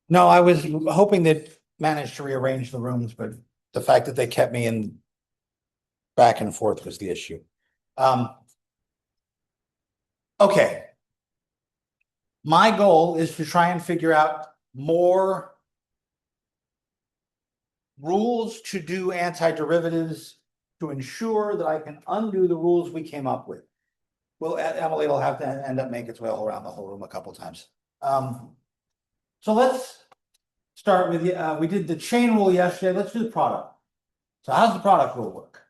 No, I was hoping they'd manage to rearrange the rooms, but the fact that they kept me in back and forth was the issue. Um, okay. My goal is to try and figure out more rules to do antiderivatives to ensure that I can undo the rules we came up with. Well, Emily will have to end up making its way all around the whole room a couple times. So let's start with we did the chain rule yesterday. Let's do the product. So how's the product rule work?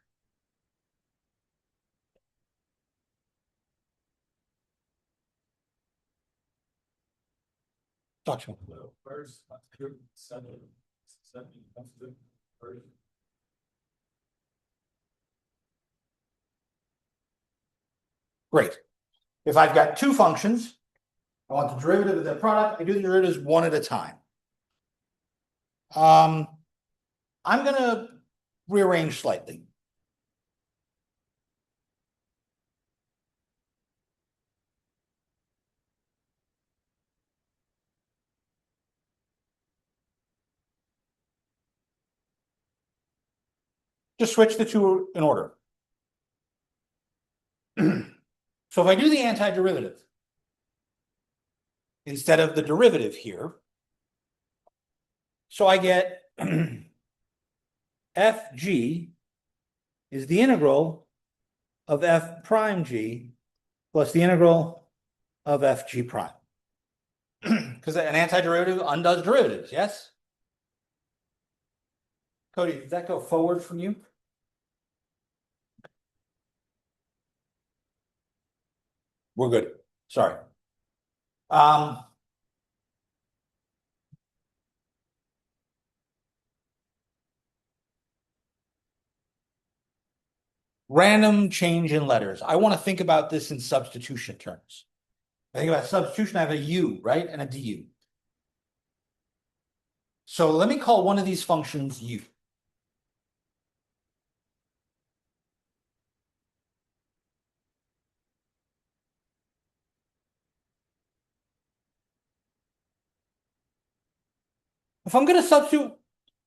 Talk to me. First, seven, first. Great. If I've got two functions, I want the derivative of the product. I do the derivatives one at a time. I'm going to rearrange slightly. Just switch the two in order. So if I do the antiderivative instead of the derivative here, so I get fg is the integral of f prime g plus the integral of fg prime. Because an antiderivative undoes derivatives, yes? Cody, did that go forward from you? We're good. Sorry. Random change in letters. I want to think about this in substitution terms. I think about substitution, I have a u, right? And a du. So let me call one of these functions u. If I'm going to substitute,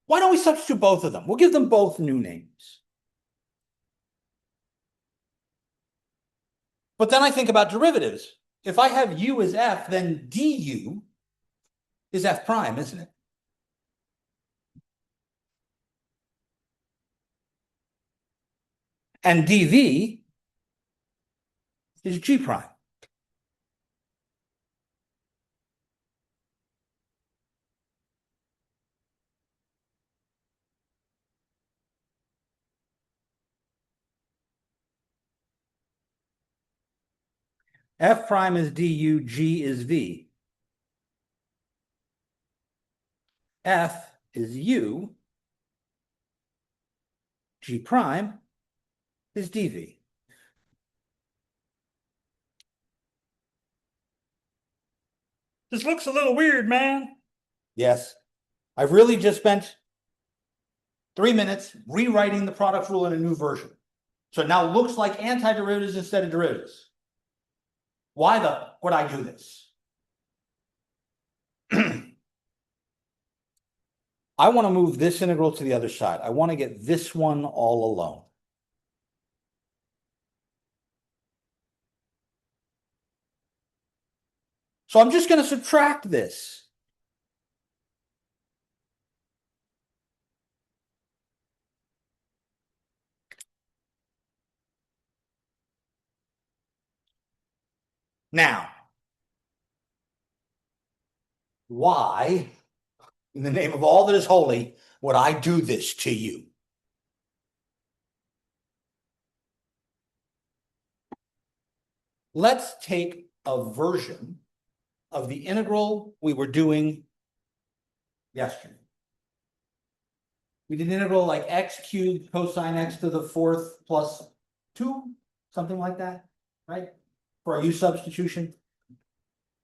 why don't we substitute both of them? We'll give them both new names. But then I think about derivatives. If I have u as f, then du is f prime, isn't it? And dv is g prime. F prime is du, g is v. F is u, g prime is dv. This looks a little weird, man. Yes. I've really just spent 3 minutes rewriting the product rule in a new version. So it now looks like antiderivatives instead of derivatives. Why would I do this? I want to move this integral to the other side. I want to get this one all alone. So I'm just going to subtract this. Now, why, in the name of all that is holy, would I do this to you? Let's take a version of the integral we were doing yesterday. We did an integral like x cubed cosine x to the fourth plus 2, something like that, right? For a u substitution.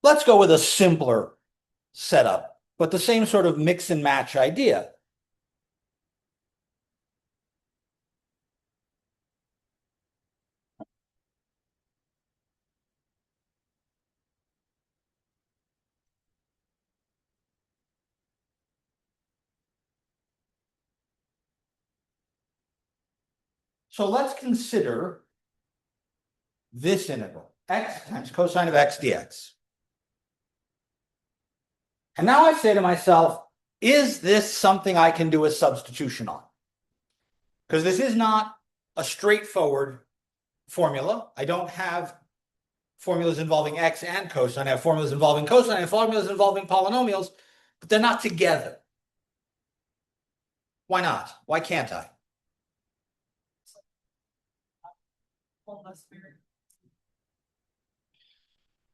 Let's go with a simpler setup, but the same sort of mix and match idea. So let's consider this integral, x times cosine of x dx. And now I say to myself, is this something I can do a substitution on? Because this is not a straightforward formula. I don't have formulas involving x and cosine. I have formulas involving cosine and formulas involving polynomials, but they're not together. Why not? Why can't I?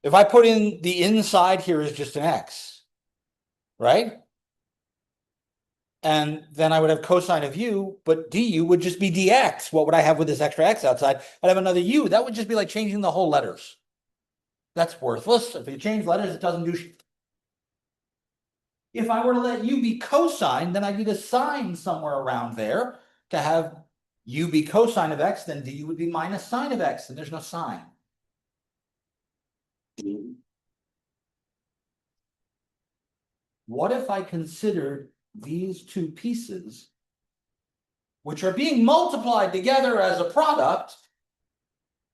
If I put in the inside here is just an x, right? And then I would have cosine of u, but du would just be dx. What would I have with this extra x outside? I'd have another u. That would just be like changing the whole letters. That's worthless. If you change letters, it doesn't do shit. If I were to let u be cosine, then I'd need a sine somewhere around there to have u be cosine of x, then du would be minus sine of x, and there's no sine. What if I considered these two pieces, which are being multiplied together as a product,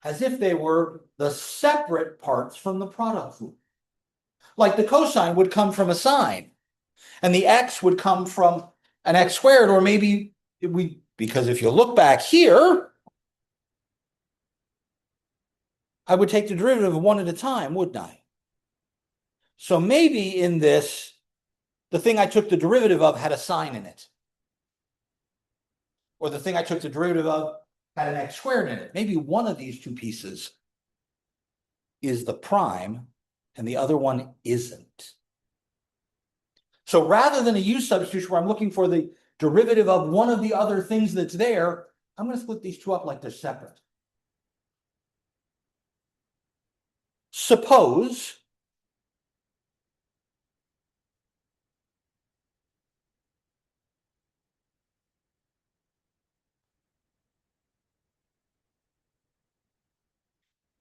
as if they were the separate parts from the product group? Like the cosine would come from a sine, and the x would come from an x squared, or maybe because if you look back here, I would take the derivative of one at a time, wouldn't I? So maybe in this, the thing I took the derivative of had a sine in it. Or the thing I took the derivative of had an x squared in it. Maybe one of these two pieces is the prime and the other one isn't. So rather than a u substitution where I'm looking for the derivative of one of the other things that's there, I'm going to split these two up like they're separate. Suppose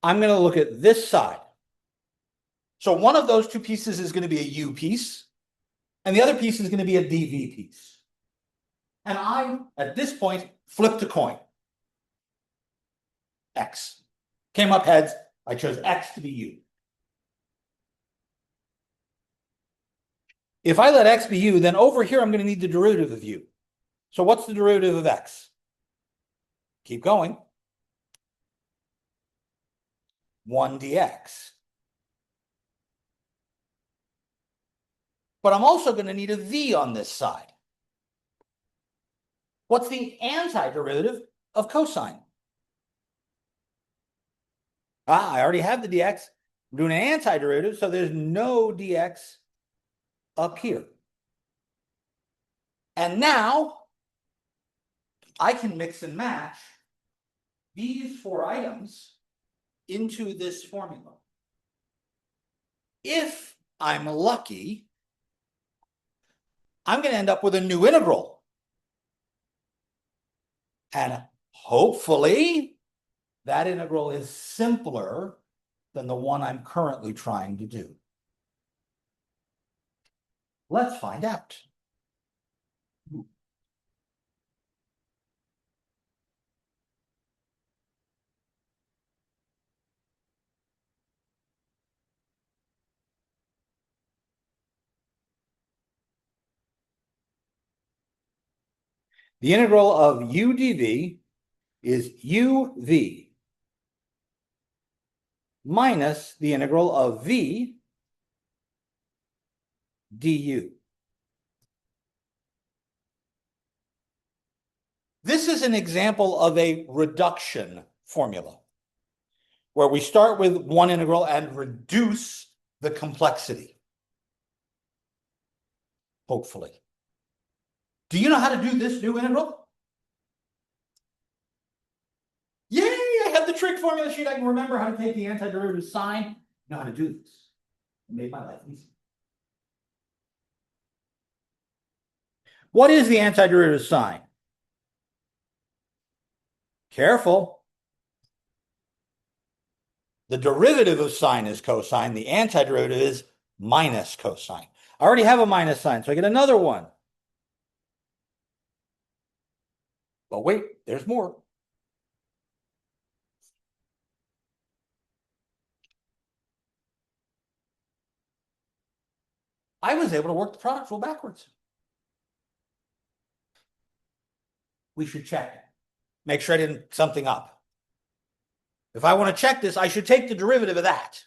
I'm going to look at this side. So one of those two pieces is going to be a u piece, and the other piece is going to be a dv piece. And I, at this point, flipped a coin. X. Came up heads. I chose x to be u. If I let x be u, then over here I'm going to need the derivative of u. So what's the derivative of x? Keep going. 1 dx. But I'm also going to need a v on this side. What's the antiderivative of cosine? I already have the dx. I'm doing an antiderivative, so there's no dx up here. And now I can mix and match these four items into this formula. If I'm lucky, I'm going to end up with a new integral. And hopefully that integral is simpler than the one I'm currently trying to do. Let's find out. The integral of u dv is uv minus the integral of v du. This is an example of a reduction formula, where we start with one integral and reduce the complexity. Hopefully. Do you know how to do this new integral? Yay! I have the trig formula sheet. I can remember how to take the antiderivative sine. I know how to do this. It made my life easy. What is the antiderivative sine? Careful. The derivative of sine is cosine. The antiderivative is minus cosine. I already have a minus sign, so I get another one. But wait, there's more. I was able to work the product rule backwards. We should check it. Make sure I didn't something up. If I want to check this, I should take the derivative of that.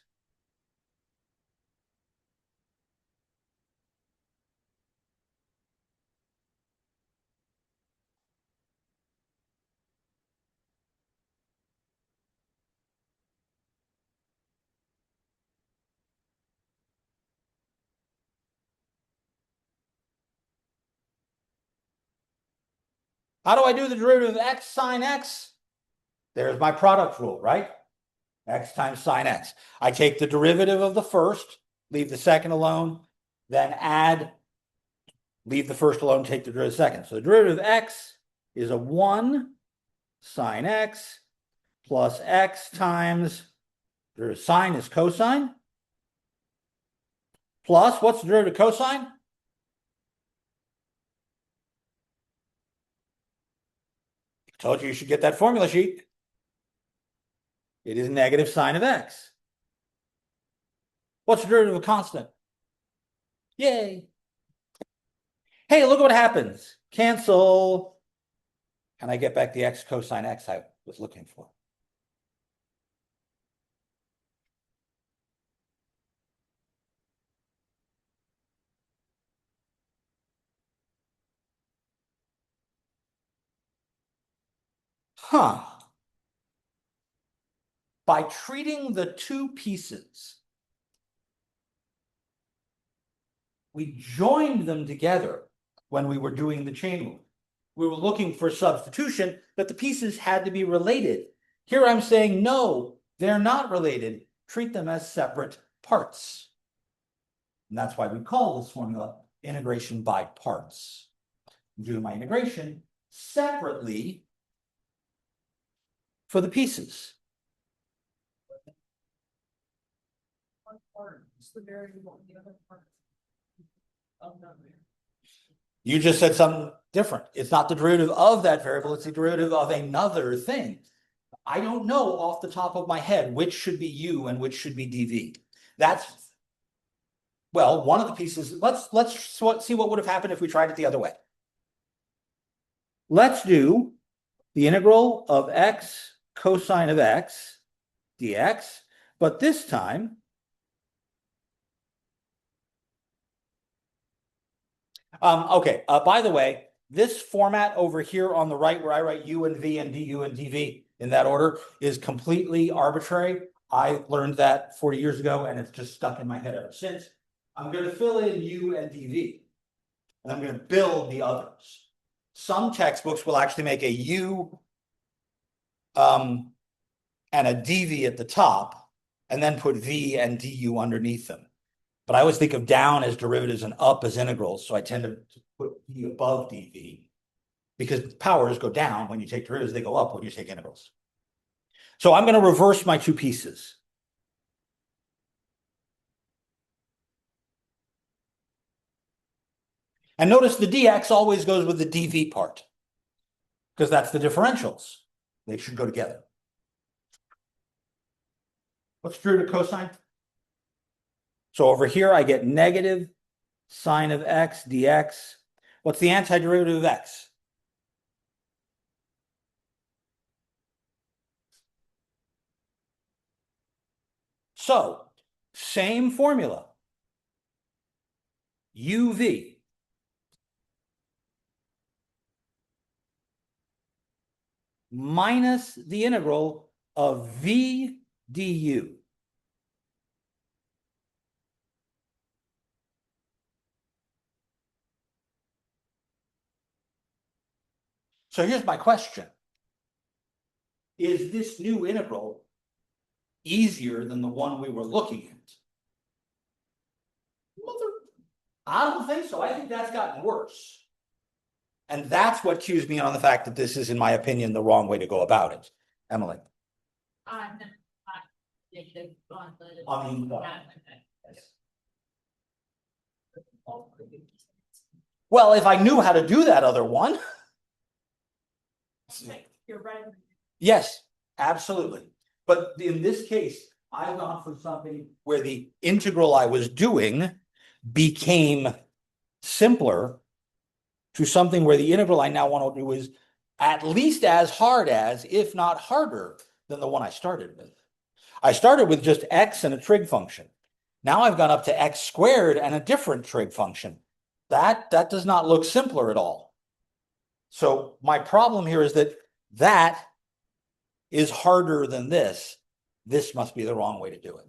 How do I do the derivative of x sine x? There's my product rule, right? X times sine x. I take the derivative of the first, leave the second alone, then add, leave the first alone, take the derivative of the second. So the derivative of x is a 1 sine x plus x times, sine is cosine, plus, what's the derivative of cosine? I told you should get that formula sheet. It is negative sine of x. What's the derivative of a constant? Yay. Hey, look at what happens. Cancel. And I get back the x cosine x I was looking for. Huh. By treating the two pieces, we joined them together when we were doing the chain rule. We were looking for substitution, but the pieces had to be related. Here I'm saying, no, they're not related. Treat them as separate parts. And that's why we call this formula integration by parts. Do my integration separately for the pieces. One part is the variable, the other part. You just said something different. It's not the derivative of that variable, it's the derivative of another thing. I don't know off the top of my head which should be u and which should be dv. That's, well, one of the pieces, let's see what would have happened if we tried it the other way. Let's do the integral of x cosine of x dx, but this time okay, by the way, this format over here on the right where I write u and v and du and dv in that order is completely arbitrary. I learned that 40 years ago and it's just stuck in my head ever since. I'm going to fill in u and dv and I'm going to build the others. Some textbooks will actually make a u and a dv at the top and then put v and du underneath them. But I always think of down as derivatives and up as integrals. So I tend to put v above dv because powers go down when you take derivatives, they go up when you take integrals. So I'm going to reverse my two pieces. And notice the dx always goes with the dv part because that's the differentials. They should go together. What's the derivative of cosine? So over here, I get negative sine of x dx. What's the antiderivative of x? So, same formula. uv minus the integral of v du. So here's my question. Is this new integral easier than the one we were looking at? I don't think so. I think that's gotten worse. And that's what cues me on the fact that this is, in my opinion, the wrong way to go about it. Emily. Well, if I knew how to do that other one. You're right. Yes, absolutely. But in this case, I've gone for something where the integral I was doing became simpler to something where the integral I now want to do is at least as hard as, if not harder than the one I started with. I started with just x and a trig function. Now I've gone up to x squared and a different trig function. That does not look simpler at all. So my problem here is that is harder than this. This must be the wrong way to do it.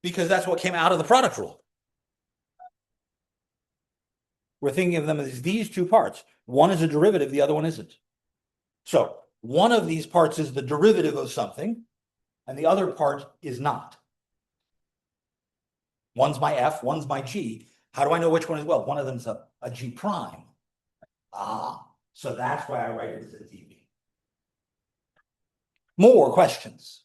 Because that's what came out of the product rule. We're thinking of them as these two parts. One is a derivative, the other one isn't. So one of these parts is the derivative of something, and the other part is not. One's my f, one's my g. How do I know which one is? Well, one of them's a g prime. So that's why I write it as a dv. More questions?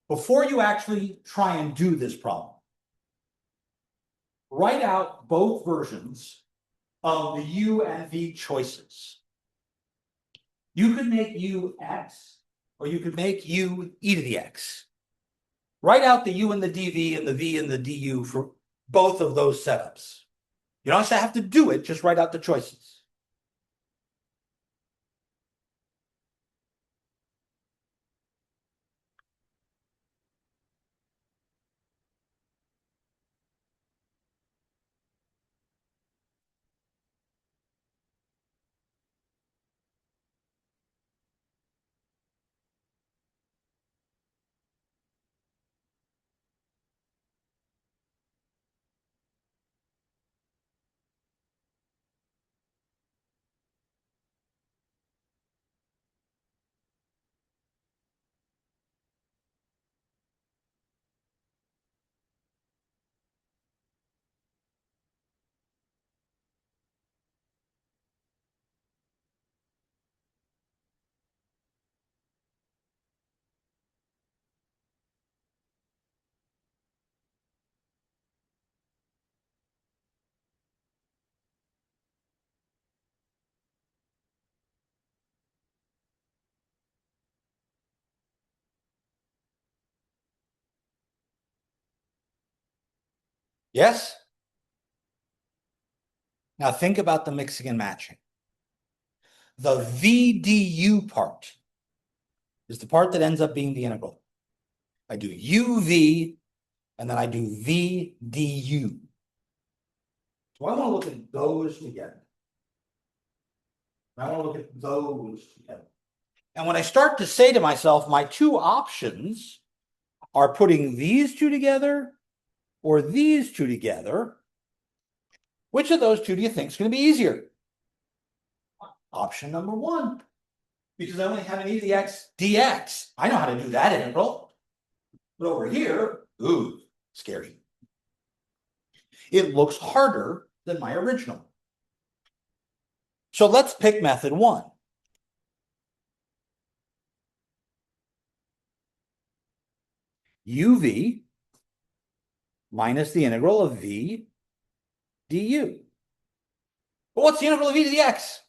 Before you actually try and do this problem, write out both versions of the u and v choices. You could make u x, or you could make u e to the x. Write out the u and the dv and the v and the du for both of those setups. You don't have to do it, just write out the choices. Yes? Now think about the mixing and matching. The VDU part is the part that ends up being the integral. I do UV and then I do VDU. So I want to look at those together. I want to look at those together. And when I start to say to myself, my two options are putting these two together or these two together, which of those two do you think is going to be easier? Option number one, because I only have an e to the x dx. I know how to do that integral. But over here, ooh, scary. It looks harder than my original. So let's pick method one. UV minus the integral of v du. But what's the integral of e to the x?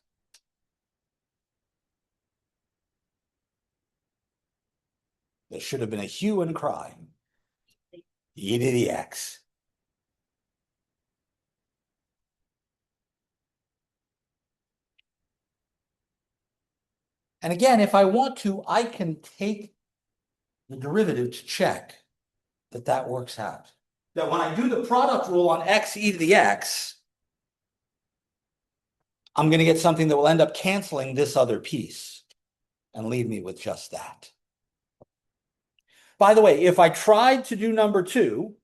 There should have been a hue and cry. E to the x. And again, if I want to, I can take the derivative to check that that works out. That when I do the product rule on x e to the x, I'm going to get something that will end up canceling this other piece and leave me with just that. By the way, if I tried to do number two,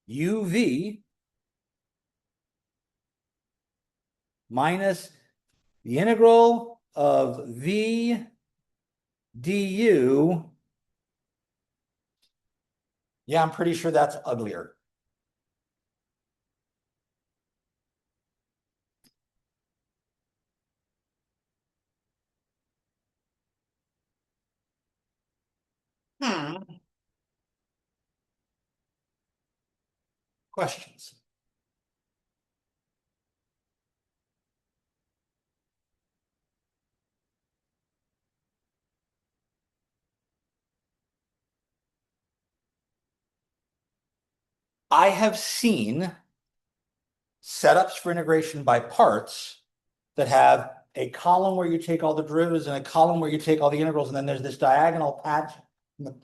UV minus the integral of v du, yeah, I'm pretty sure that's uglier. Questions? I have seen setups for integration by parts that have a column where you take all the derivatives and a column where you take all the integrals, and then there's this diagonal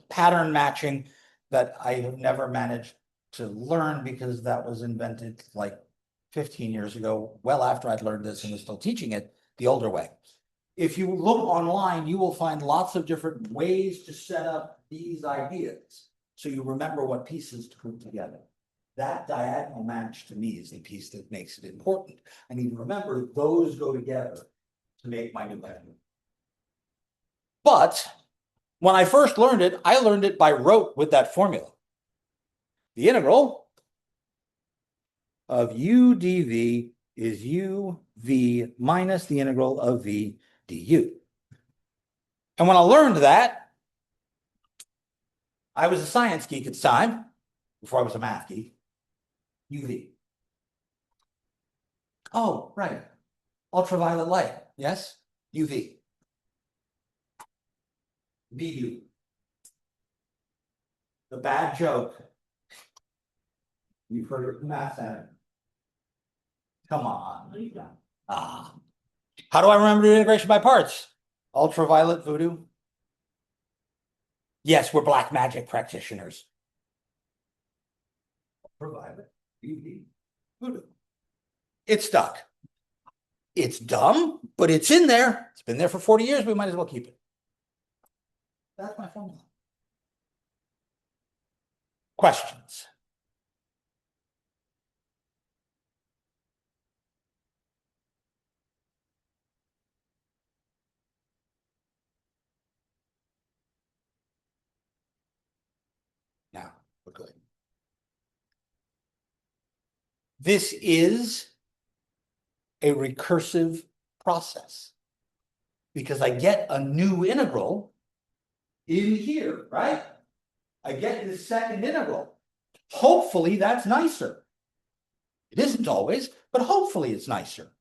pattern matching that I have never managed to learn because that was invented like 15 years ago, well after I'd learned this and was still teaching it the older way. If you look online, you will find lots of different ways to set up these ideas, so you remember what pieces to put together. That diagonal match to me is the piece that makes it important. I need to remember those go together to make my new method. But when I first learned it, I learned it by rote with that formula. The integral of u dv is uv minus the integral of v du. And when I learned that, I was a science geek at the time, before I was a math geek. UV. Oh, right. Ultraviolet light. Yes? UV. VU. The bad joke. You've heard it from Math Center. Come on. Ah. How do I remember integration by parts? Ultraviolet voodoo. Yes, we're black magic practitioners. Ultraviolet UV voodoo. It's stuck. It's dumb, but it's in there. It's been there for 40 years. We might as well keep it. That's my formula. Questions? Now, we're good. This is a recursive process because I get a new integral in here, right? I get this second integral. Hopefully that's nicer. It isn't always, but hopefully it's nicer.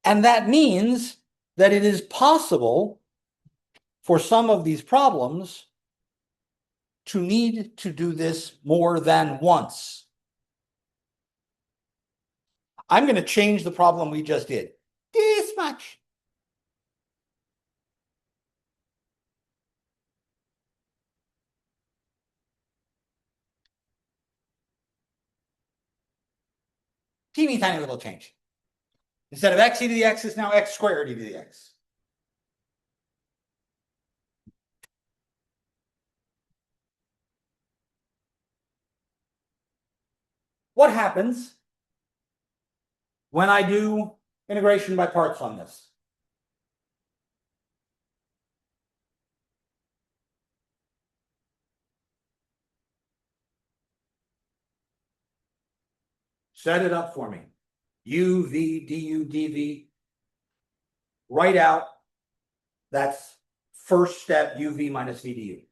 And that means that it is possible for some of these problems to need to do this more than once. I'm going to change the problem we just did. This much. Teeny tiny little change. Instead of x e to the x, it's now x squared e to the x. What happens when I do integration by parts on this? Set it up for me. U, V, du, dv. Write out that's first step uv minus v du.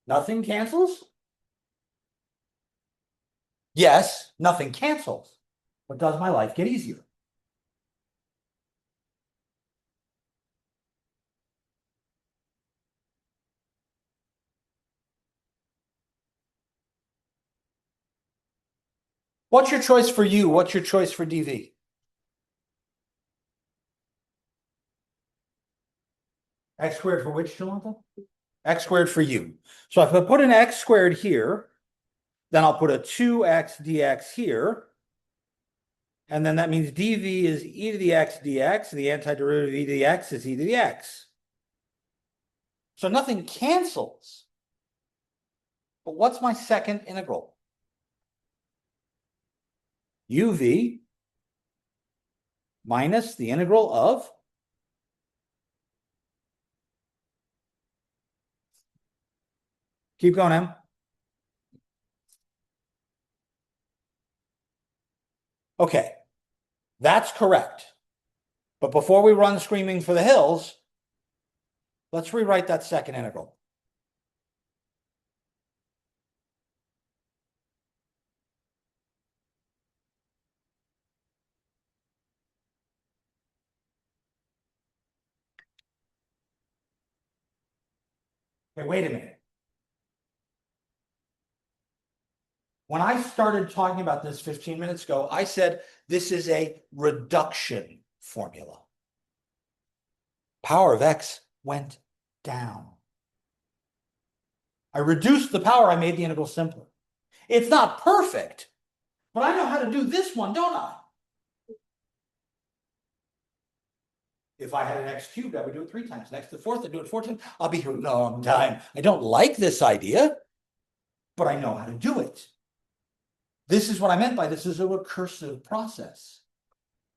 Nothing cancels? Yes, nothing cancels. But does my life get easier? What's your choice for u? What's your choice for dv? X squared for which, Jonathan? X squared for u. So if I put an x squared here, then I'll put a 2x dx here. And then that means dv is e to the x dx, and the antiderivative of e to the x is e to the x. So nothing cancels. But what's my second integral? uv minus the integral of keep going, Em. Okay, that's correct. But before we run screaming for the hills, Let's rewrite that second integral. Okay, wait a minute. When I started talking about this 15 minutes ago, I said this is a reduction formula. Power of x went down. I reduced the power, I made the integral simpler. It's not perfect, but I know how to do this one, don't I? If I had an x cubed, I would do it 3 times. Next to the fourth, I'd do it 4 times. I'll be here a long time. I don't like this idea, but I know how to do it. This is what I meant by this is a recursive process.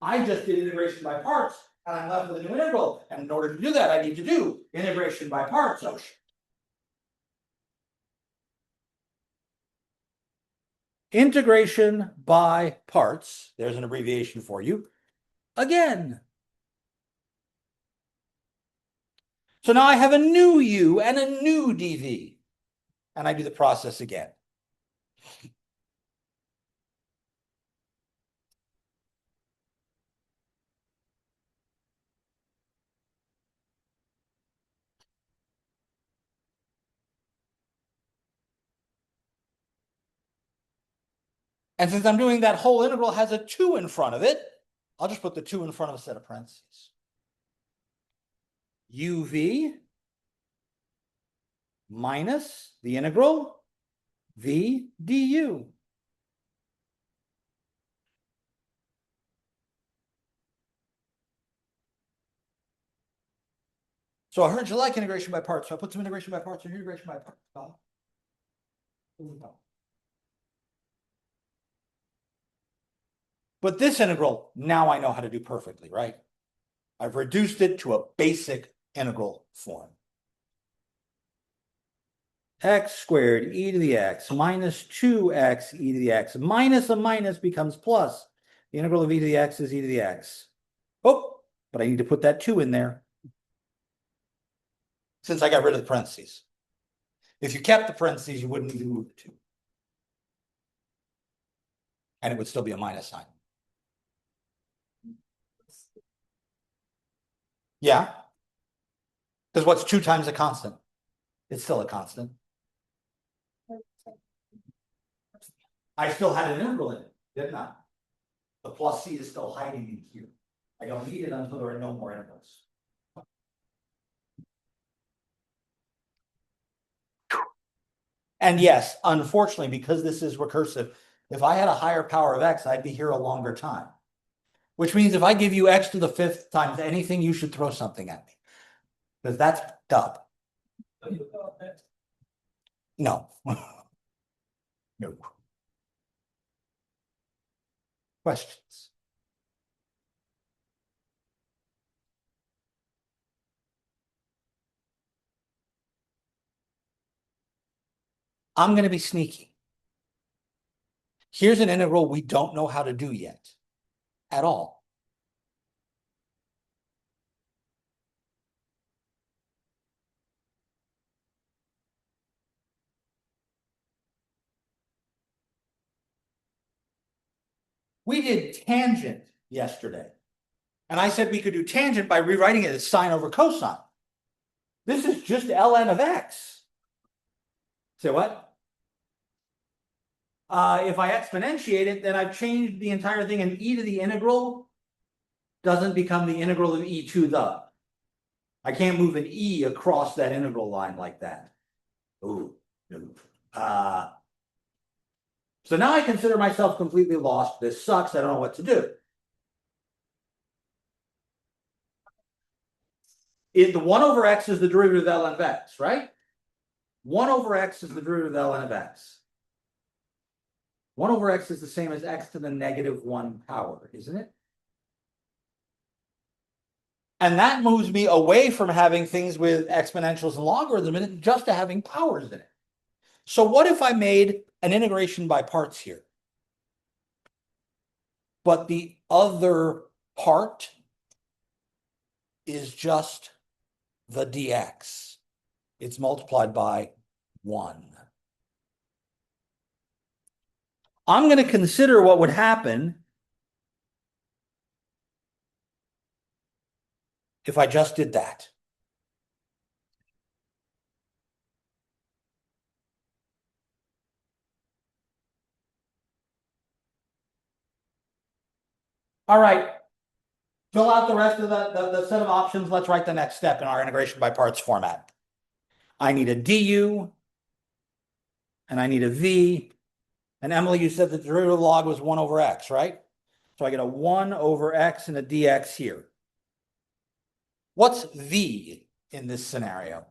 I just did integration by parts, and I'm left with a new integral. And in order to do that, I need to do integration by parts. So integration by parts, there's an abbreviation for you, again. So now I have a new u and a new dv, and I do the process again. And since I'm doing that whole integral has a 2 in front of it, I'll just put the 2 in front of a set of parentheses. uv minus the integral v du. So I heard you like integration by parts, so I put some integration by parts and integration by parts. But this integral, now I know how to do perfectly, right? I've reduced it to a basic integral form. X squared e to the x minus 2x e to the x minus a minus becomes plus. The integral of e to the x is e to the x. Oh, but I need to put that 2 in there since I got rid of the parentheses. If you kept the parentheses, you wouldn't need to move the 2. And it would still be a minus sign. Yeah. Because what's 2 times a constant? It's still a constant. I still had an integral in it, didn't I? The plus c is still hiding in here. I don't need it until there are no more integrals. And yes, unfortunately, because this is recursive, if I had a higher power of x, I'd be here a longer time. Which means if I give you x to the 5th times anything, you should throw something at me. Because that's dumb. No. No. Questions? I'm going to be sneaky. Here's an integral we don't know how to do yet at all. We did tangent yesterday. And I said we could do tangent by rewriting it as sine over cosine. This is just ln of x. Say what? If I exponentiate it, then I've changed the entire thing, and e to the integral doesn't become the integral of e to the. I can't move an e across that integral line like that. Ooh. So now I consider myself completely lost. This sucks. I don't know what to do. The 1 over x is the derivative of ln of x, right? 1 over x is the derivative of ln of x. 1 over x is the same as x to the negative 1 power, isn't it? And that moves me away from having things with exponentials and logarithms in it just to having powers in it. So what if I made an integration by parts here? But the other part is just the dx. It's multiplied by 1. I'm going to consider what would happen if I just did that. All right. Fill out the rest of the set of options. Let's write the next step in our integration by parts format. I need a du, and I need a v. And Emily, you said the derivative log was 1 over x, right? So I get a 1 over x and a dx here. What's v in this scenario?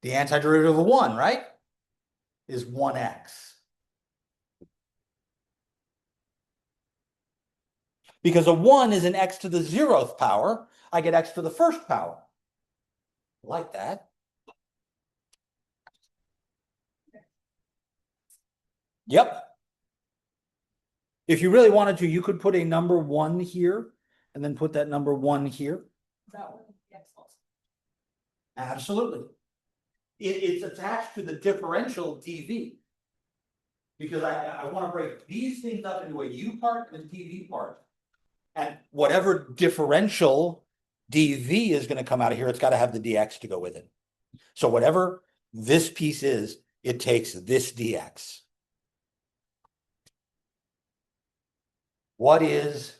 The antiderivative of 1, right? Is 1x. Because a 1 is an x to the 0th power, I get x to the 1st power. Like that. Yep. If you really wanted to, you could put a number 1 here and then put that number 1 here. That one, yes, also. Absolutely. It's attached to the differential dv. Because I want to break these things up into a u part and a dv part. And whatever differential dv is going to come out of here, it's got to have the dx to go with it. So whatever this piece is, it takes this dx. What is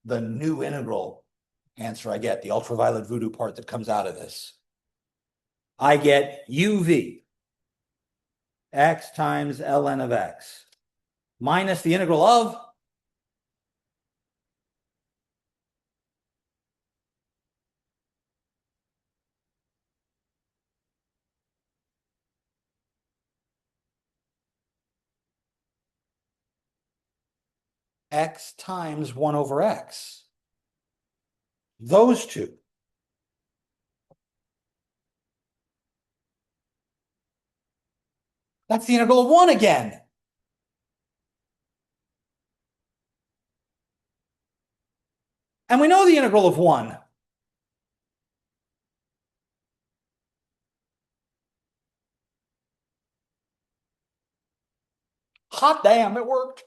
the new integral answer I get, the ultraviolet voodoo part that comes out of this? I get uv, x times ln of x, minus the integral of x times 1 over x. Those two. That's the integral of 1 again. And we know the integral of 1. Hot damn, it worked.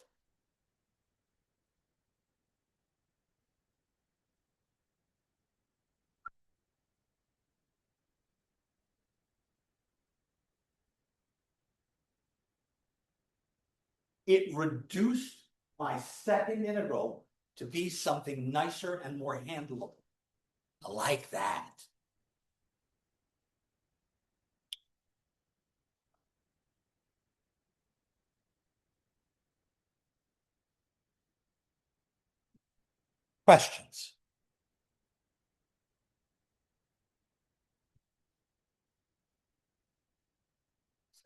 It reduced my second integral to be something nicer and more handleable. I like that. Questions?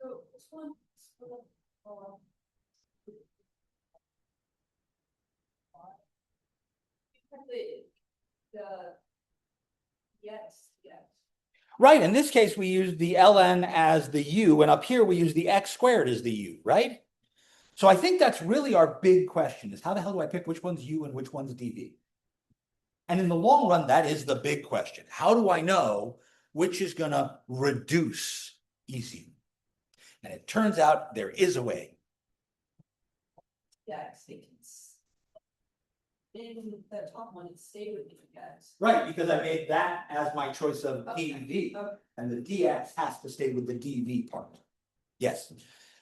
So this one, the, yes, yes. Right, in this case, we use the ln as the u, and up here we use the x squared as the u, right? So I think that's really our big question, is how the hell do I pick which one's u and which one's dv? And in the long run, that is the big question. How do I know which is going to reduce ECU? And it turns out there is a way. Yeah, I think it's. In the top one, it stayed with you guys. Right, because I made that as my choice of Okay. dv, Okay. and the dx has to stay with the dv part. Yes,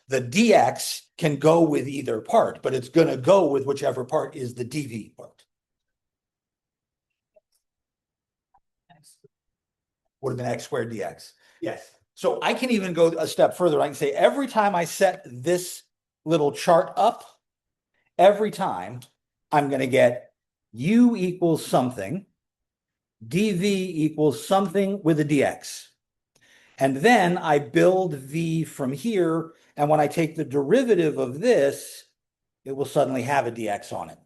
the dx can go with either part, but it's going to go with whichever part is the dv part. Would have been x squared dx. Yes. So I can even go a step further. I can say every time I set this little chart up, every time I'm going to get u equals something, dv equals something with a dx. And then I build v from here. And when I take the derivative of this, it will suddenly have a dx on it.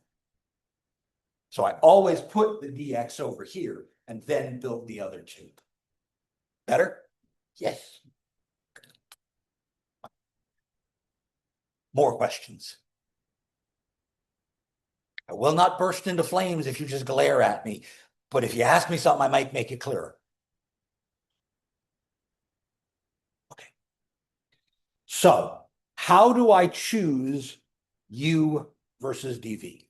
So I always put the dx over here and then build the other two. Better? Yes. More questions? I will not burst into flames if you just glare at me. But if you ask me something, I might make it clearer. Okay. So how do I choose U versus dV?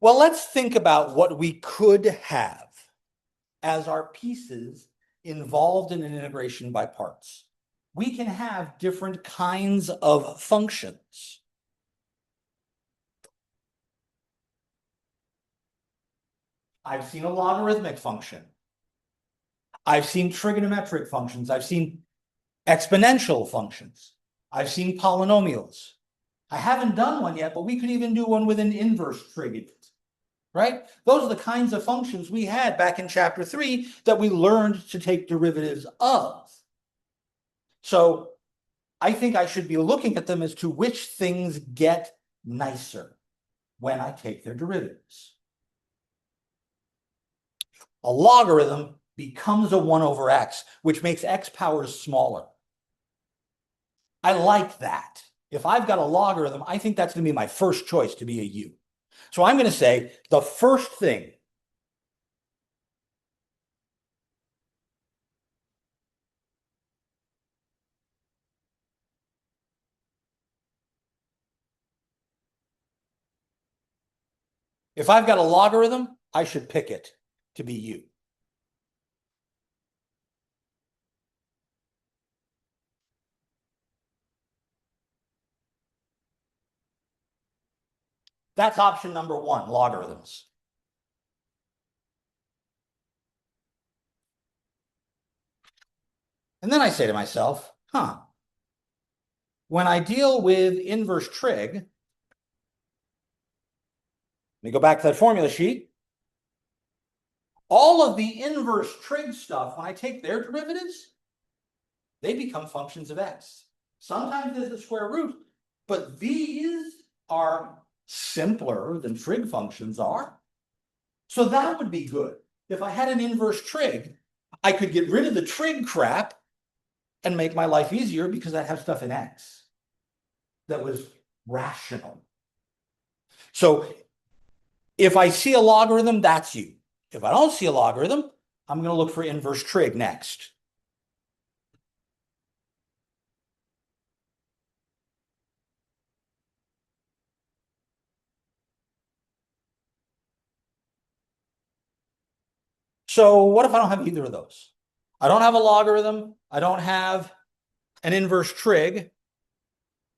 Well, let's think about what we could have as our pieces involved in an integration by parts. We can have different kinds of functions. I've seen a logarithmic function. I've seen trigonometric functions. I've seen exponential functions. I've seen polynomials. I haven't done one yet, but we could even do one with an inverse trig, right? Those are the kinds of functions we had back in chapter 3 that we learned to take derivatives of. So I think I should be looking at them as to which things get nicer when I take their derivatives. A logarithm becomes a 1 over x, which makes x powers smaller. I like that. If I've got a logarithm, I think that's going to be my first choice to be a u. So I'm going to say the first thing if I've got a logarithm, I should pick it to be u. That's option number 1, logarithms. And then I say to myself, when I deal with inverse trig, let me go back to that formula sheet. All of the inverse trig stuff, when I take their derivatives, they become functions of x. Sometimes there's the square root, but these are simpler than trig functions are. So that would be good. If I had an inverse trig, I could get rid of the trig crap and make my life easier because I have stuff in x that was rational. So if I see a logarithm, that's u. If I don't see a logarithm, I'm going to look for inverse trig next. So what if I don't have either of those? I don't have a logarithm. I don't have an inverse trig.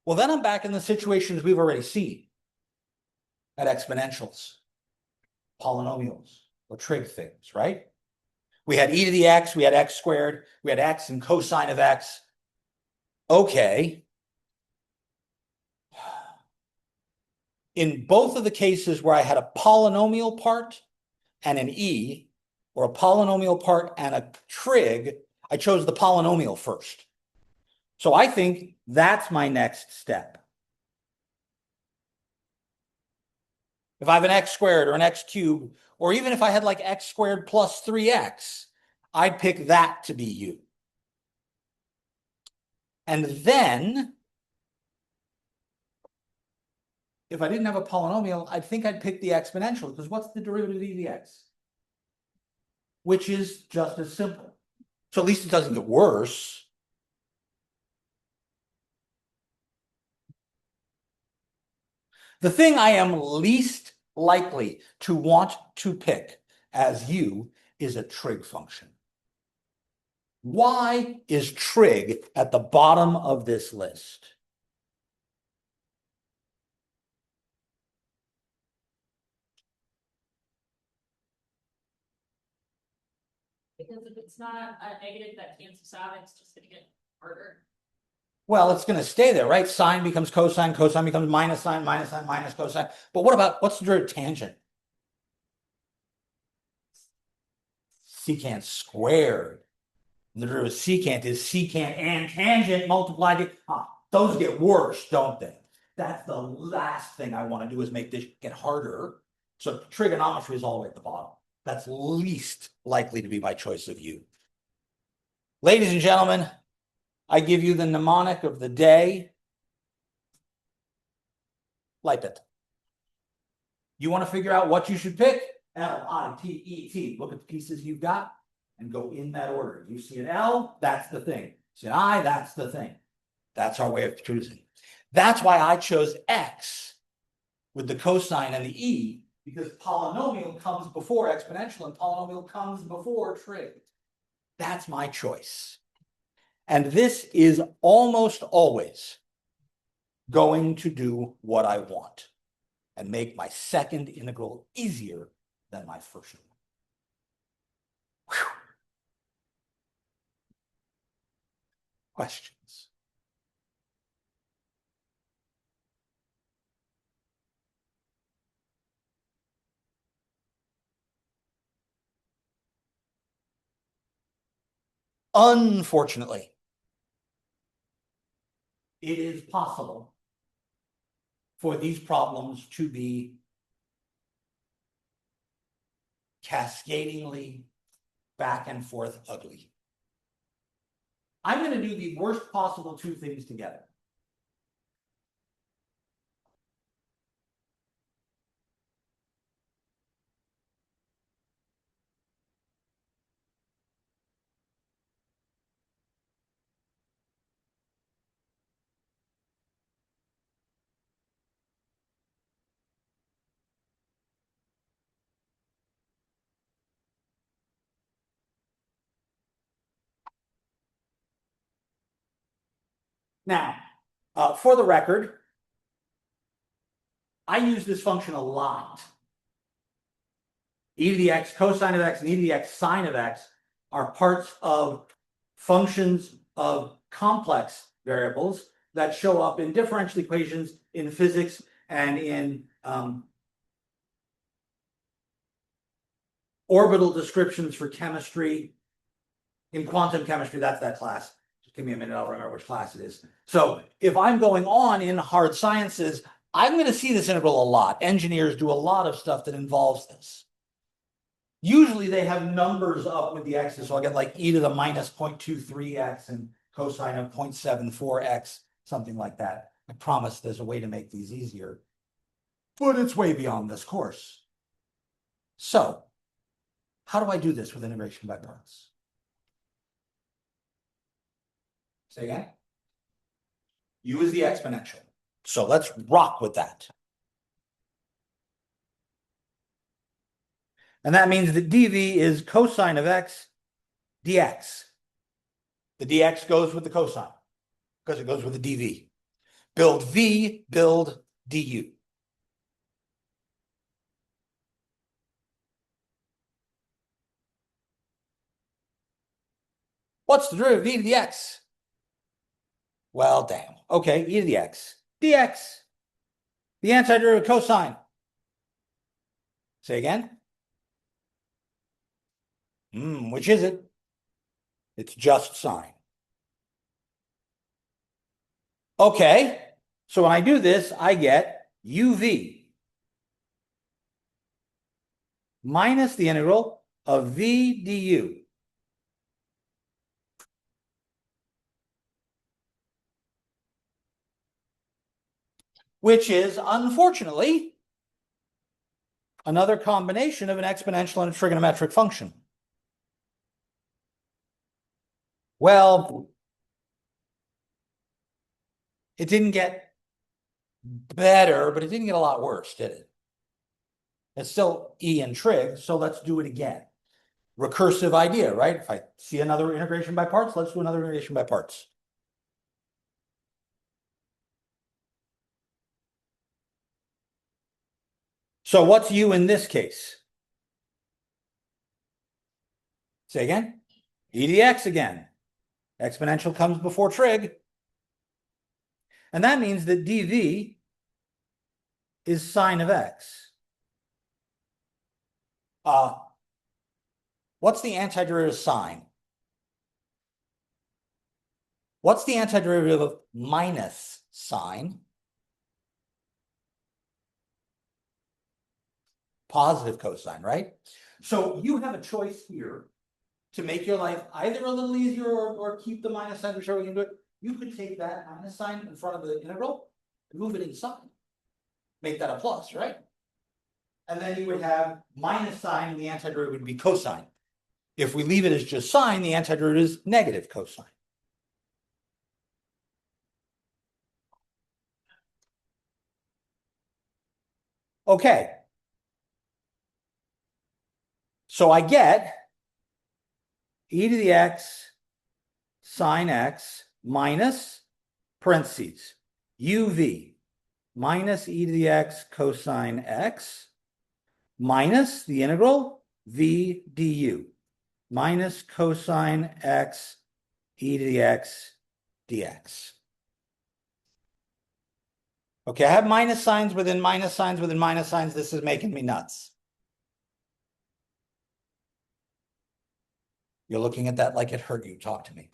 Well, then I'm back in the situations we've already seen at exponentials, polynomials, or trig things, right? We had e to the x, we had x squared, we had x and cosine of x. Okay. In both of the cases where I had a polynomial part and an e, or a polynomial part and a trig, I chose the polynomial first. So I think that's my next step. If I have an x squared or an x cubed, or even if I had like x squared plus 3x, I'd pick that to be u. And then, if I didn't have a polynomial, I think I'd pick the exponential, because what's the derivative of e to the x? Which is just as simple. So at least it doesn't get worse. The thing I am least likely to want to pick as u is a trig function. Why is trig at the bottom of this list? Because if it's not a negative that cancels out, it's just gonna get harder. Well, it's going to stay there, right? Sine becomes cosine, cosine becomes minus sine, minus cosine. But what about, what's the derivative of tangent? Secant squared. The derivative of secant is secant and tangent multiplied. Those get worse, don't they? That's the last thing I want to do is make this get harder. So trigonometry is all the way at the bottom. That's least likely to be my choice of u. Ladies and gentlemen, I give you the mnemonic of the day. Lipet. You want to figure out what you should pick? L-I-P-E-T. Look at the pieces you've got and go in that order. You see an L, that's the thing. See an I, that's the thing. That's our way of choosing. That's why I chose X with the cosine and the E, because polynomial comes before exponential and polynomial comes before trig. That's my choice. And this is almost always going to do what I want and make my second integral easier than my first one. Whew. Questions? Unfortunately, it is possible for these problems to be cascadingly back and forth ugly. I'm going to do the worst possible two things together. Now, for the record, I use this function a lot. E to the x cosine of x and e to the x sine of x are parts of functions of complex variables that show up in differential equations in physics and in orbital descriptions for chemistry. In quantum chemistry, that's that class. Just give me a minute, I'll remember which class it is. So if I'm going on in hard sciences, I'm going to see this integral a lot. Engineers do a lot of stuff that involves this. Usually they have numbers up with the x's, so I'll get like e to the minus 0.23x and cosine of 0.74x, something like that. I promise there's a way to make these easier, but it's way beyond this course. So how do I do this with integration by parts? Say again? U is the exponential. So let's rock with that. And that means that dv is cosine of x dx. The dx goes with the cosine because it goes with the dv. Build v, build du. What's the derivative of e to the x? Well, damn. Okay, e to the x. dx. The antiderivative cosine. Say again? Which is it? It's just sine. Okay, so when I do this, I get uv minus the integral of v du. Which is, unfortunately, another combination of an exponential and a trigonometric function. Well, it didn't get better, but it didn't get a lot worse, did it? It's still e and trig, so let's do it again. Recursive idea, right? If I see another integration by parts, let's do another integration by parts. So what's u in this case? Say again? E to the x again. Exponential comes before trig. And that means that dv is sine of x. What's the antiderivative of sine? What's the antiderivative of minus sine? Positive cosine, right? So you have a choice here to make your life either a little easier or keep the minus sign, whichever way you can do it. You could take that minus sign in front of the integral and move it inside. Make that a plus, right? And then you would have minus sign and the antiderivative would be cosine. If we leave it as just sine, the antiderivative is negative cosine. Okay. So I get e to the x sine x minus parentheses uv minus e to the x cosine x minus the integral v du minus cosine x e to the x dx. Okay, I have minus signs within minus signs within minus signs. This is making me nuts. You're looking at that like it hurt you. Talk to me.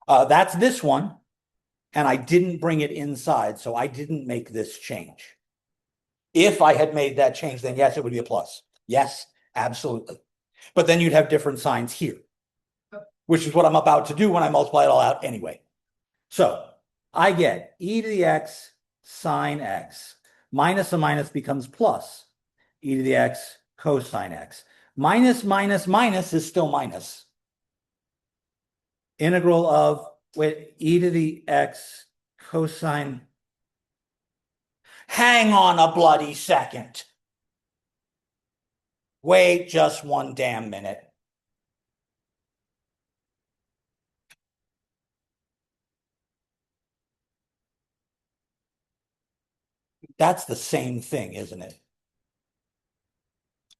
That's this one. And I didn't bring it inside, so I didn't make this change. If I had made that change, then yes, it would be a plus. Yes, absolutely. But then you'd have different signs here, which is what I'm about to do when I multiply it all out anyway. So I get e to the x sine x. Minus a minus becomes plus e to the x cosine x. Minus minus minus is still minus. Integral of e to the x cosine. Hang on a bloody second. Wait just one damn minute. That's the same thing, isn't it?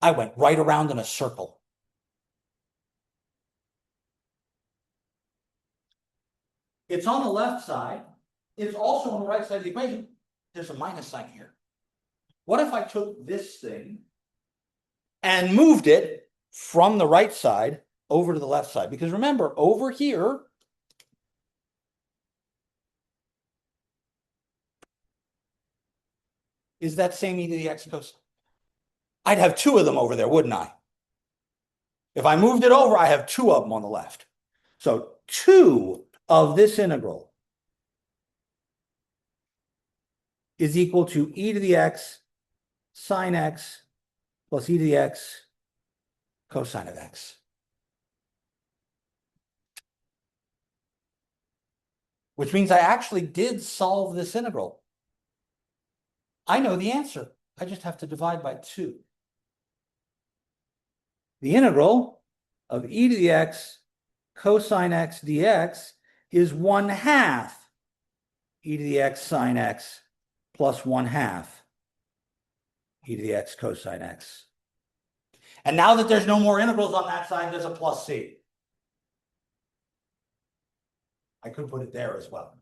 I went right around in a circle. It's on the left side. It's also on the right side of the equation. There's a minus sign here. What if I took this thing and moved it from the right side over to the left side? Because remember, over here, is that same e to the x cosine? I'd have two of them over there, wouldn't I? If I moved it over, I have two of them on the left. So 2 of this integral is equal to e to the x sine x plus e to the x cosine of x. Which means I actually did solve this integral. I know the answer. I just have to divide by 2. The integral of e to the x cosine x dx is 1/2 e to the x sine x plus 1/2 e to the x cosine x. And now that there's no more integrals on that side, there's a plus c. I could put it there as well.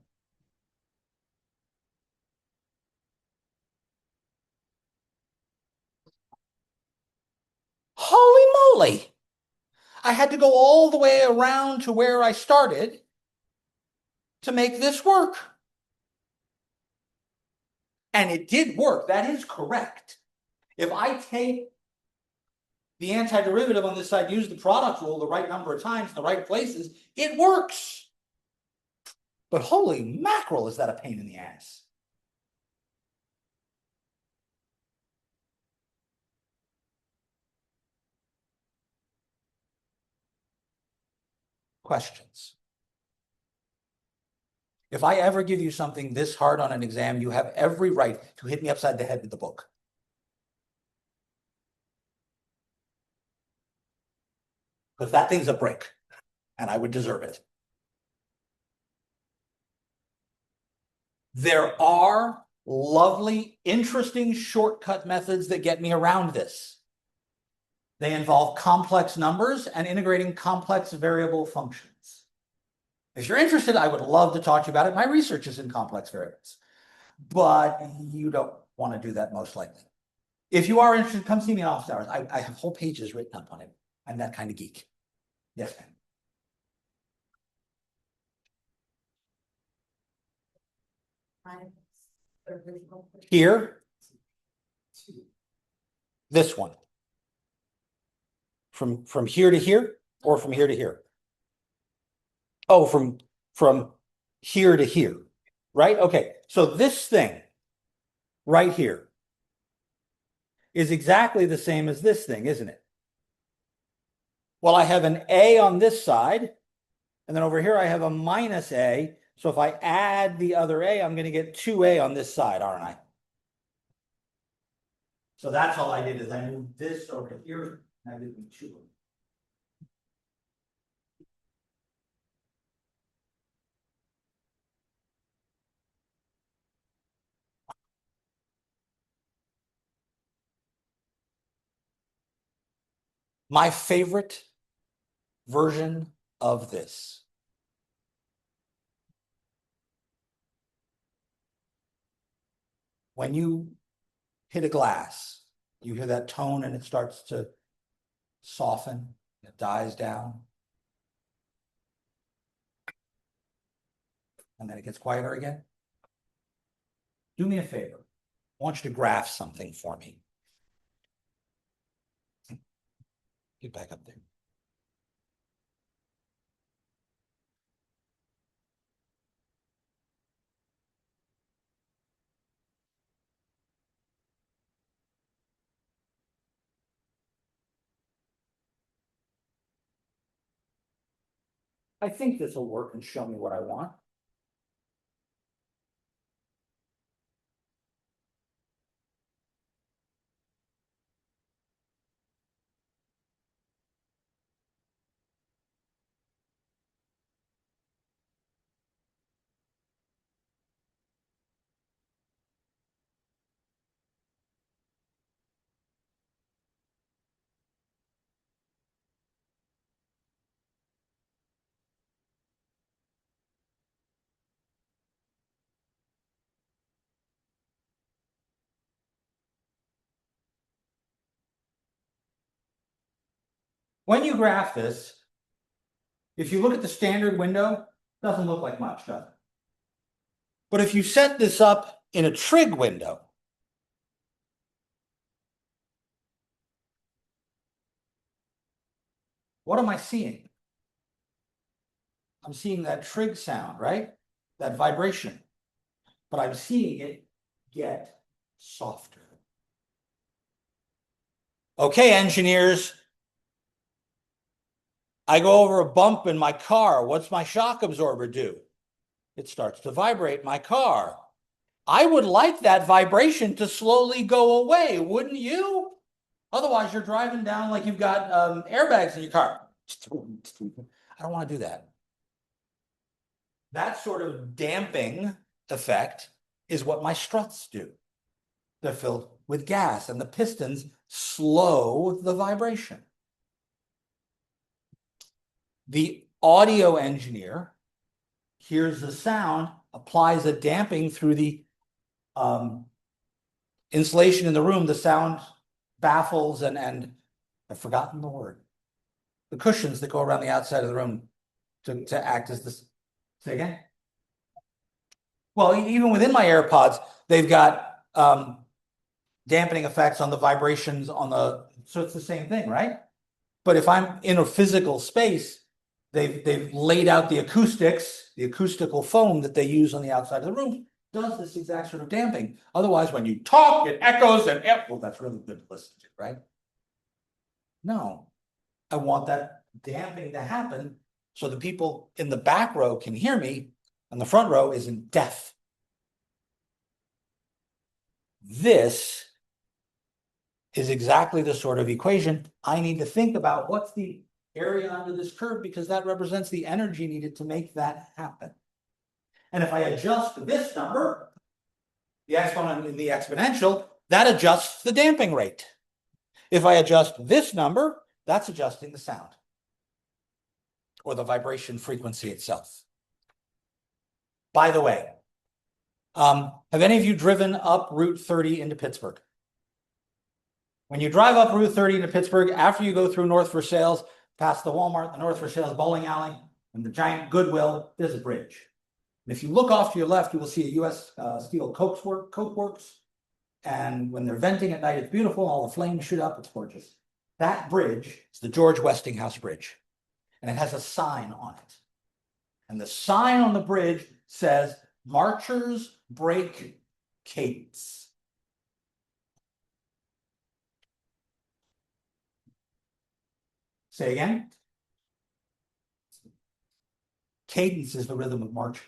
Holy moly! I had to go all the way around to where I started to make this work. And it did work. That is correct. If I take the antiderivative on this side, use the product rule the right number of times in the right places, it works. But holy mackerel, is that a pain in the ass? Questions? If I ever give you something this hard on an exam, you have every right to hit me upside the head with the book. Because that thing's a brick, and I would deserve it. There are lovely, interesting shortcut methods that get me around this. They involve complex numbers and integrating complex variable functions. If you're interested, I would love to talk to you about it. My research is in complex variables, but you don't want to do that most likely. If you are interested, come see me in office hours. I have whole pages written up on it. I'm that kind of geek. Yes, ma'am. Here, This one. From here to here or from here to here? Oh, from here to here, right? Okay, so this thing right here is exactly the same as this thing, isn't it? Well, I have an A on this side, and then over here I have a minus A. So if I add the other A, I'm going to get 2A on this side, aren't I? So that's all I did is I moved this over here, and I did the 2. My favorite version of this. When you hit a glass, you hear that tone and it starts to soften, it dies down. And then it gets quieter again. Do me a favor. I want you to graph something for me. Get back up there. I think this will work and show me what I want. When you graph this, if you look at the standard window, it doesn't look like much, does it? But if you set this up in a trig window, what am I seeing? I'm seeing that trig sound, right? That vibration. But I'm seeing it get softer. Okay, engineers, I go over a bump in my car. What's my shock absorber do? It starts to vibrate my car. I would like that vibration to slowly go away, wouldn't you? Otherwise, you're driving down like you've got airbags in your car. I don't want to do that. That sort of damping effect is what my struts do. They're filled with gas, and the pistons slow the vibration. The audio engineer hears the sound, applies a damping through the insulation in the room, the sound baffles and I've forgotten the word. The cushions that go around the outside of the room to act as this. Say again? Well, even within my AirPods, they've got dampening effects on the vibrations on the, so it's the same thing, right? But if I'm in a physical space, they've laid out the acoustics, the acoustical foam that they use on the outside of the room does this exact sort of damping. Otherwise, when you talk, it echoes and well, that's really good to listen to, right? No, I want that damping to happen so the people in the back row can hear me and the front row isn't deaf. This is exactly the sort of equation I need to think about. What's the area under this curve? Because that represents the energy needed to make that happen. And if I adjust this number, the exponent in the exponential, that adjusts the damping rate. If I adjust this number, that's adjusting the sound or the vibration frequency itself. By the way, have any of you driven up Route 30 into Pittsburgh? When you drive up Route 30 into Pittsburgh, after you go through North Versailles, past the Walmart, the North Versailles bowling alley, and the giant Goodwill, there's a bridge. And if you look off to your left, you will see a U.S. Steel Coke Works. And when they're venting at night, it's beautiful. All the flames shoot up. It's gorgeous. That bridge is the George Westinghouse Bridge, and it has a sign on it. And the sign on the bridge says, "Marchers break cadence." Say again. Cadence is the rhythm of marching.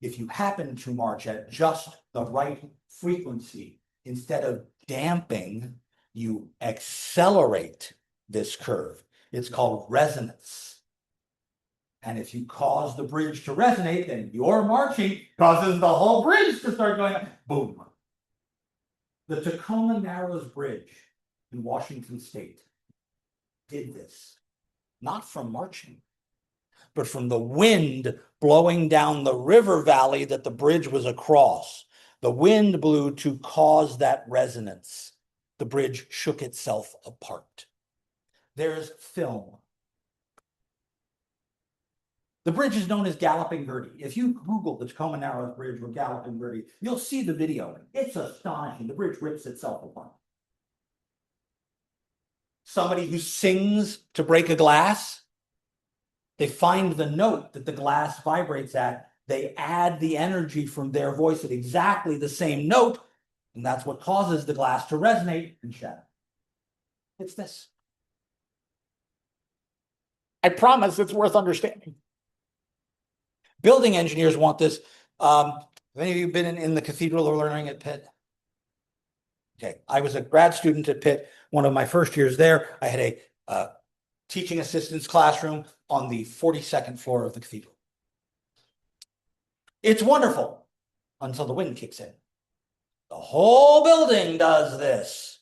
If you happen to march at just the right frequency, instead of damping, you accelerate this curve. It's called resonance. And if you cause the bridge to resonate, then your marching causes the whole bridge to start going up. Boom. The Tacoma Narrows Bridge in Washington State did this, not from marching, but from the wind blowing down the river valley that the bridge was across. The wind blew to cause that resonance. The bridge shook itself apart. There's film. The bridge is known as Galloping Gertie. If you Google the Tacoma Narrows Bridge or Galloping Gertie, you'll see the video. It's astonishing. The bridge rips itself apart. Somebody who sings to break a glass, they find the note that the glass vibrates at. They add the energy from their voice at exactly the same note, and that's what causes the glass to resonate and shatter. It's this. I promise it's worth understanding. Building engineers want this. Have any of you been in the cathedral or learning at Pitt? Okay, I was a grad student at Pitt. One of my first years there, I had a teaching assistant's classroom on the 42nd floor of the cathedral. It's wonderful until the wind kicks in. The whole building does this.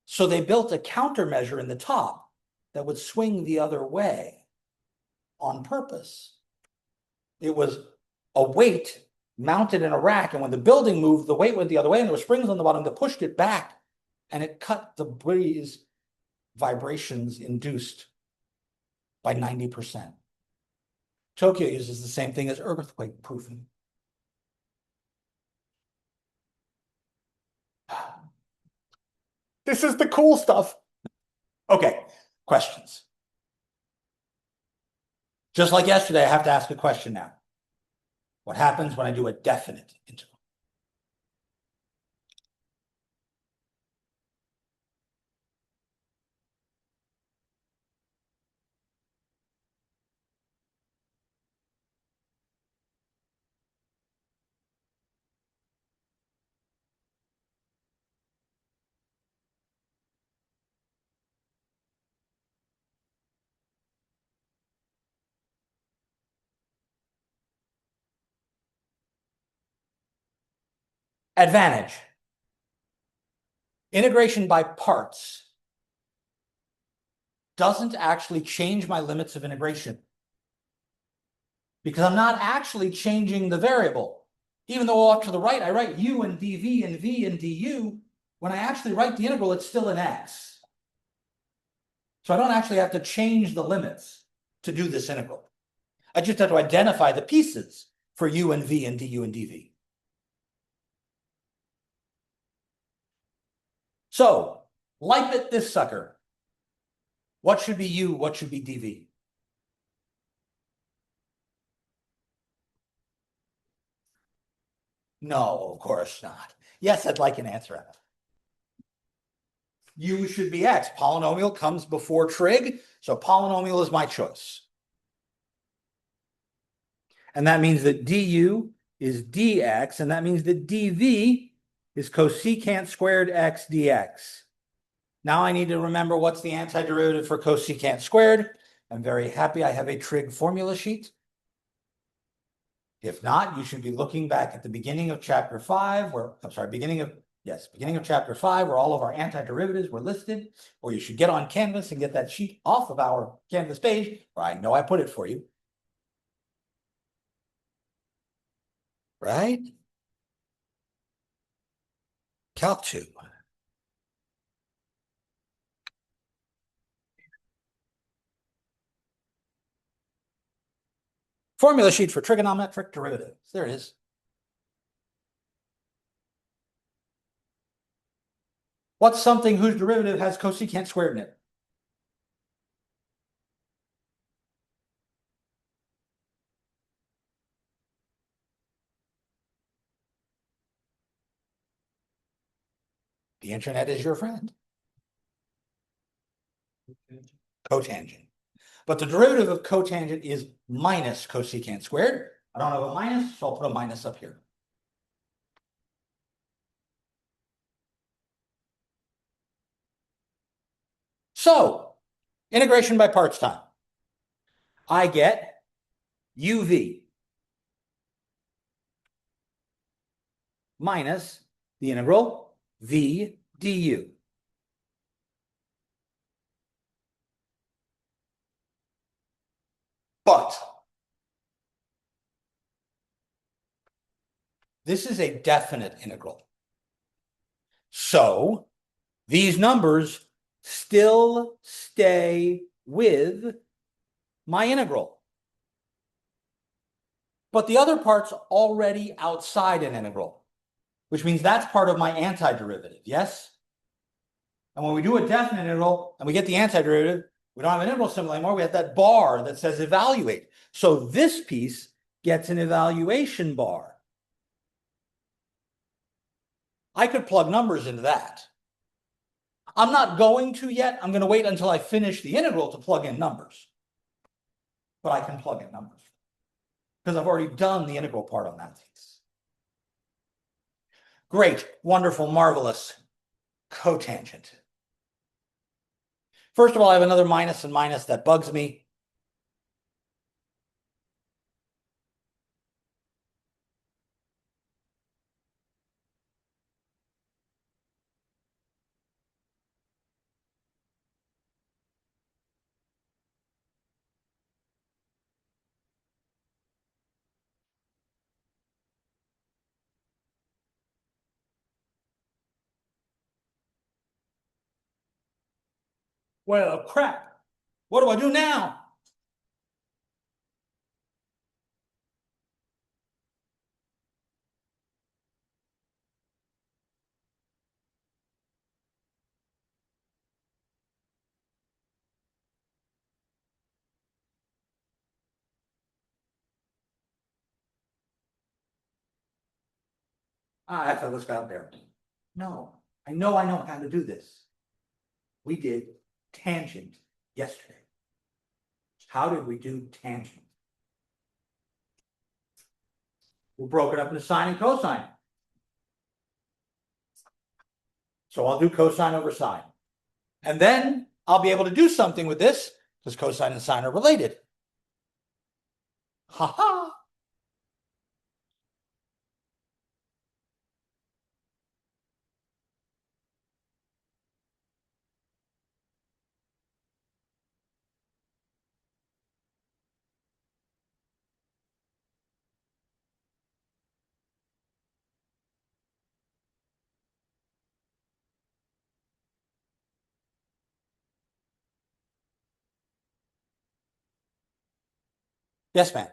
So they built a countermeasure in the top that would swing the other way on purpose. It was a weight mounted in a rack, and when the building moved, the weight went the other way, and there were springs on the bottom that pushed it back, and it cut the breeze vibrations induced by 90%. Tokyo uses the same thing as earthquake proofing. This is the cool stuff. Okay, questions. Just like yesterday, I have to ask a question now. What happens when I do a definite integral? Advantage. Integration by parts doesn't actually change my limits of integration because I'm not actually changing the variable. Even though off to the right, I write u and dv and v and du, when I actually write the integral, it's still an x. So I don't actually have to change the limits to do this integral. I just have to identify the pieces for u and v and du and dv. So, Leibniz this sucker. What should be u? What should be dv? No, of course not. Yes, I'd like an answer on it. U should be x. Polynomial comes before trig, so polynomial is my choice. And that means that du is dx, and that means that dv is cosecant squared x dx. Now I need to remember what's the antiderivative for cosecant squared. I'm very happy I have a trig formula sheet. If not, you should be looking back at the beginning of chapter 5, beginning of chapter 5, where all of our antiderivatives were listed, or you should get on Canvas and get that sheet off of our Canvas page, where I know I put it for you. Right? Calc 2. Formula sheet for trigonometric derivatives. There it is. What's something whose derivative has cosecant squared in it? The internet is your friend. Cotangent. But the derivative of cotangent is minus cosecant squared. I don't have a minus, so I'll put a minus up here. So, integration by parts time. I get uv minus the integral v du. But this is a definite integral. So these numbers still stay with my integral. But the other part's already outside an integral, which means that's part of my antiderivative, yes? And when we do a definite integral and we get the antiderivative, we don't have an integral symbol anymore. We have that bar that says evaluate. So this piece gets an evaluation bar. I could plug numbers into that. I'm not going to yet. I'm going to wait until I finish the integral to plug in numbers. But I can plug in numbers because I've already done the integral part on that piece. Great, wonderful, marvelous. Cotangent. First of all, I have another minus and minus that bugs me. Well, crap. What do I do now? I have to look out there. No, I know how to do this. We did tangent yesterday. How did we do tangent? We broke it up into sine and cosine. So I'll do cosine over sine. And then I'll be able to do something with this because cosine and sine are related. Ha ha. Yes, ma'am.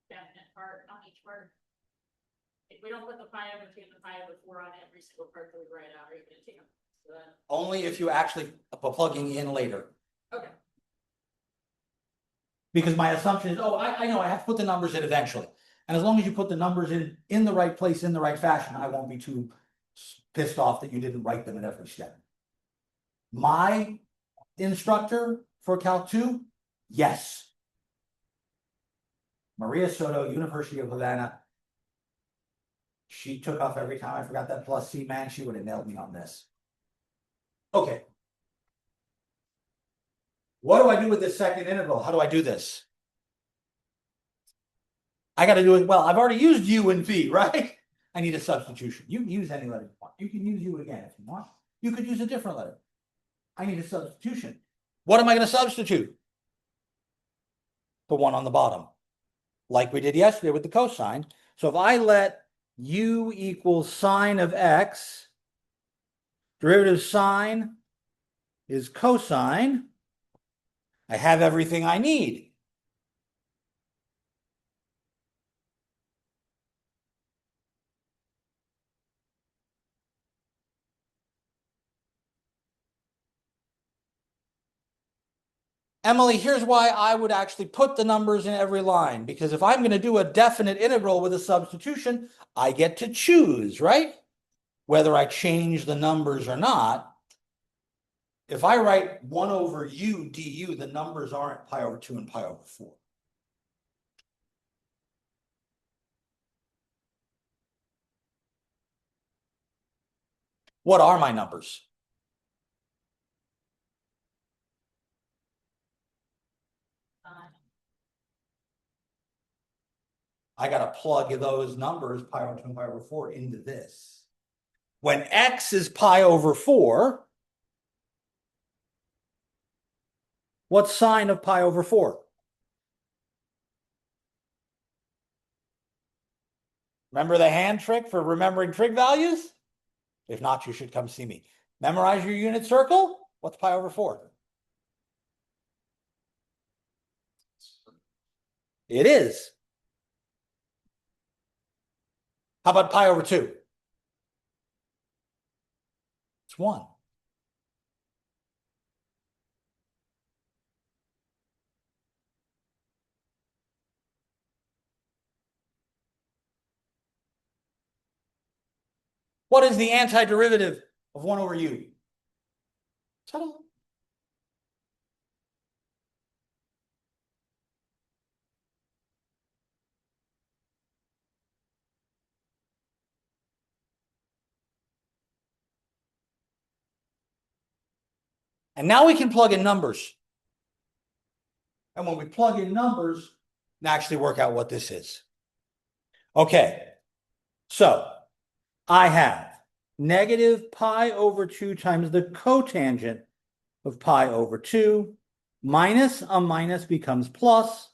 Definite part on each part. If we don't put the pi over two and the pi over four on every single part that we write out, are you gonna take them? So then, Only if you actually are plugging in later. okay, Because my assumption is, oh, I know I have to put the numbers in eventually. And as long as you put the numbers in the right place, in the right fashion, I won't be too pissed off that you didn't write them at every step. My instructor for Calc 2, yes. Maria Soto, University of Havana. She took off every time I forgot that plus C, man. She would have nailed me on this. Okay. What do I do with this second integral? How do I do this? I got to do it. Well, I've already used U and V, right? I need a substitution. You can use any letter you want. You can use U again if you want. You could use a different letter. I need a substitution. What am I going to substitute? The one on the bottom, like we did yesterday with the cosine. So if I let U equal sine of X, derivative sine is cosine, I have everything I need. Emily, here's why I would actually put the numbers in every line, because if I'm going to do a definite integral with a substitution, I get to choose, right? Whether I change the numbers or not. If I write 1 over u du, the numbers aren't pi over 2 and pi over 4. What are my numbers? I got to plug those numbers, pi over 2 and pi over 4, into this. When x is pi over 4, what's sine of pi over 4? Remember the hand trick for remembering trig values? If not, you should come see me. Memorize your unit circle. What's pi over 4? It is. How about pi over 2? It's 1. What is the antiderivative of 1 over u? Ta-da. And now we can plug in numbers. And when we plug in numbers, we actually work out what this is. Okay, so I have negative pi over 2 times the cotangent of pi over 2, minus a minus becomes plus,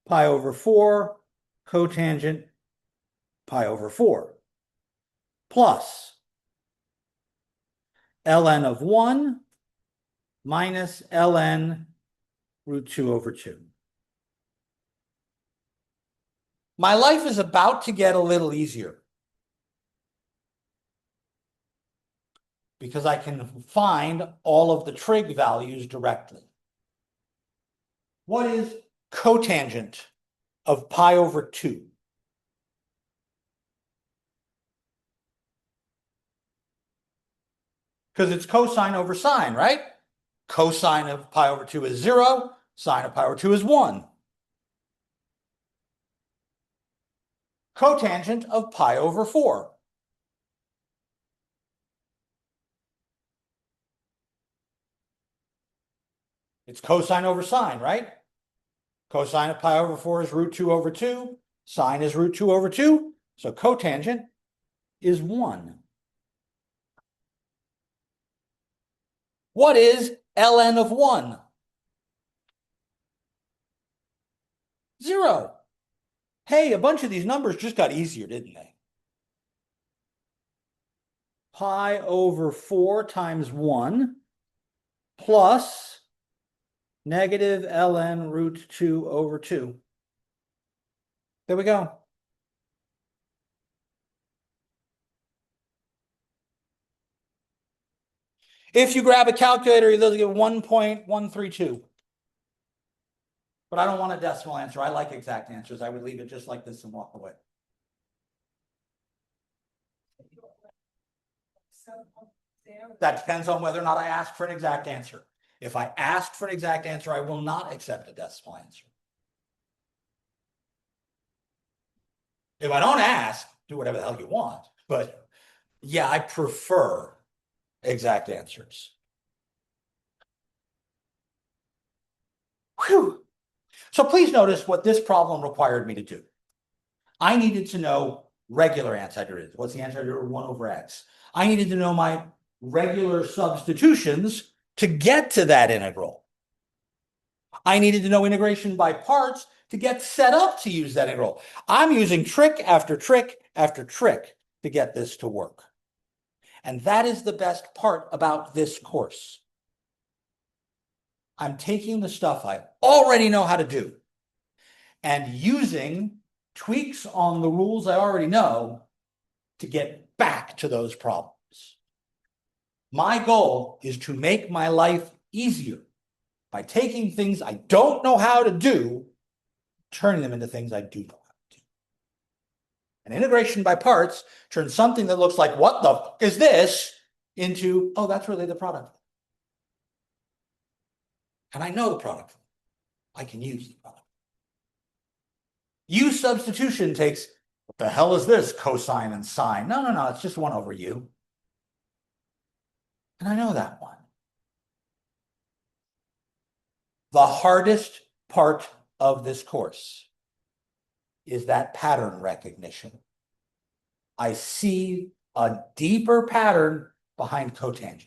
pi over 4, cotangent pi over 4, plus ln of 1 minus ln root 2 over 2. My life is about to get a little easier, because I can find all of the trig values directly. What is cotangent of pi over 2? Because it's cosine over sine, right? Cosine of pi over 2 is 0. Sine of pi over 2 is 1. Cotangent of pi over 4. It's cosine over sine, right? Cosine of pi over 4 is root 2 over 2. Sine is root 2 over 2. So cotangent is 1. What is ln of 1? 0. Hey, a bunch of these numbers just got easier, didn't they? Pi over 4 times 1 plus negative ln root 2 over 2. There we go. If you grab a calculator, you'll get 1.132. But I don't want a decimal answer. I like exact answers. I would leave it just like this and walk away. That depends on whether or not I ask for an exact answer. If I ask for an exact answer, I will not accept a decimal answer. If I don't ask, do whatever the hell you want. But yeah, I prefer exact answers. Whew. So please notice what this problem required me to do. I needed to know regular antiderivative. What's the antiderivative of 1 over x? I needed to know my regular substitutions to get to that integral. I needed to know integration by parts to get set up to use that integral. I'm using trick after trick after trick to get this to work. And that is the best part about this course. I'm taking the stuff I already know how to do and using tweaks on the rules I already know to get back to those problems. My goal is to make my life easier by taking things I don't know how to do, turning them into things I do know how to do. And integration by parts turns something that looks like, what the fuck is this, into, oh, that's really the product. And I know the product. I can use the product. U substitution takes, what the hell is this, cosine and sine? No, it's just 1 over u. And I know that one. The hardest part of this course is that pattern recognition. I see a deeper pattern behind cotangent.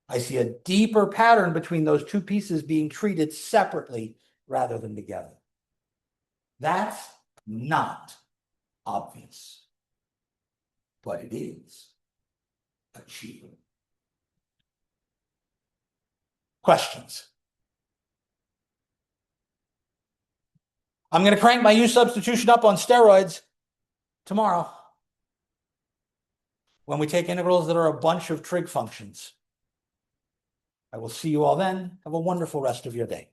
I see a deeper pattern between those two pieces being treated separately rather than together. That's not obvious, but it is achievable. Questions? I'm going to crank my U substitution up on steroids tomorrow when we take integrals that are a bunch of trig functions. I will see you all then. Have a wonderful rest of your day.